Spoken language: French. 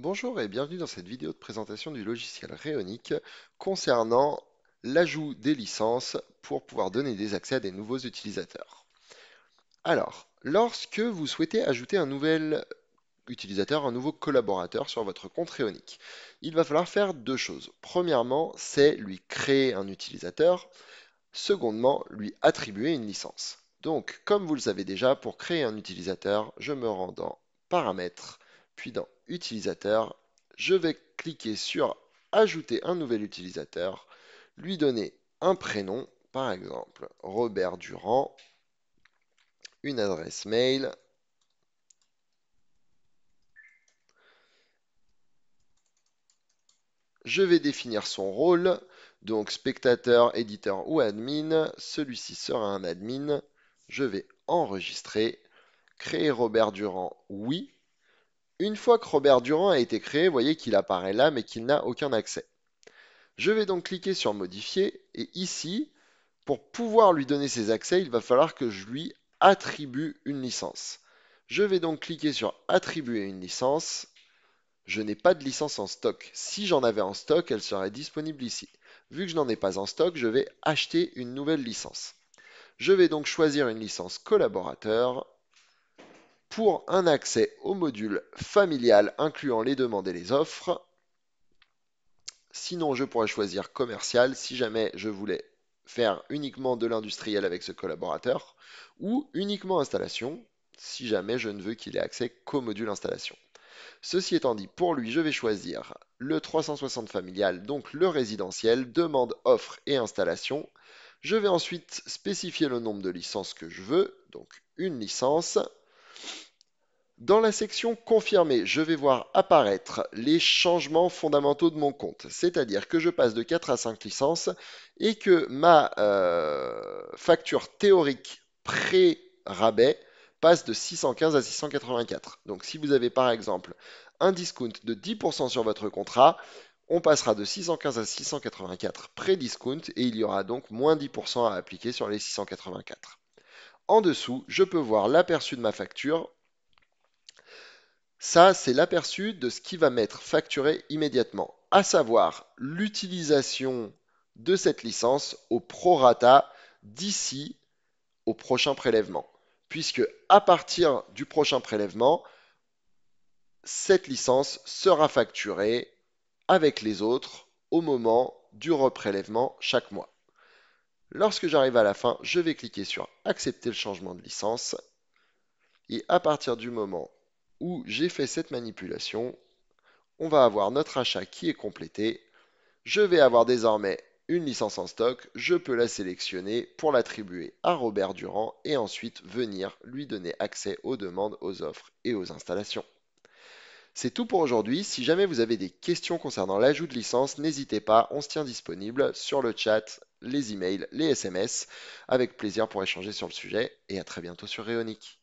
Bonjour et bienvenue dans cette vidéo de présentation du logiciel Réonic concernant l'ajout des licences pour pouvoir donner des accès à des nouveaux utilisateurs. Alors, lorsque vous souhaitez ajouter un nouvel utilisateur, un nouveau collaborateur sur votre compte Réonic, il va falloir faire deux choses. Premièrement, c'est lui créer un utilisateur. Secondement, lui attribuer une licence. Donc, comme vous le savez déjà, pour créer un utilisateur, je me rends dans Paramètres, puis dans Utilisateur. Je vais cliquer sur Ajouter un nouvel utilisateur, lui donner un prénom, par exemple Robert Durand, une adresse mail. Je vais définir son rôle, donc spectateur, éditeur ou admin. Celui-ci sera un admin. Je vais enregistrer. Créer Robert Durand, oui. Une fois que Robert Durand a été créé, vous voyez qu'il apparaît là, mais qu'il n'a aucun accès. Je vais donc cliquer sur Modifier, et ici, pour pouvoir lui donner ses accès, il va falloir que je lui attribue une licence. Je vais donc cliquer sur Attribuer une licence. Je n'ai pas de licence en stock. Si j'en avais en stock, elle serait disponible ici. Vu que je n'en ai pas en stock, je vais acheter une nouvelle licence. Je vais donc choisir une licence collaborateur pour un accès au module familial incluant les demandes et les offres. Sinon, je pourrais choisir commercial si jamais je voulais faire uniquement de l'industriel avec ce collaborateur, ou uniquement installation si jamais je ne veux qu'il ait accès qu'au module installation. Ceci étant dit, pour lui, je vais choisir le 360 familial, donc le résidentiel, demande, offre et installation. Je vais ensuite spécifier le nombre de licences que je veux, donc une licence. Dans la section confirmer, je vais voir apparaître les changements fondamentaux de mon compte. C'est-à-dire que je passe de 4 à 5 licences et que ma facture théorique pré-rabais passe de 615 à 684. Donc si vous avez par exemple un discount de 10% sur votre contrat, on passera de 615 à 684 pré-discount et il y aura donc moins 10% à appliquer sur les 684. En dessous, je peux voir l'aperçu de ma facture. Ça, c'est l'aperçu de ce qui va m'être facturé immédiatement, à savoir l'utilisation de cette licence au prorata d'ici au prochain prélèvement. Puisque à partir du prochain prélèvement, cette licence sera facturée avec les autres au moment du reprélèvement chaque mois. Lorsque j'arrive à la fin, je vais cliquer sur Accepter le changement de licence. Et à partir du moment où j'ai fait cette manipulation, on va avoir notre achat qui est complété. Je vais avoir désormais une licence en stock. Je peux la sélectionner pour l'attribuer à Robert Durand et ensuite venir lui donner accès aux demandes, aux offres et aux installations. C'est tout pour aujourd'hui. Si jamais vous avez des questions concernant l'ajout de licence, n'hésitez pas, on se tient disponible sur le chat, les emails, les SMS, avec plaisir pour échanger sur le sujet et à très bientôt sur Réonic.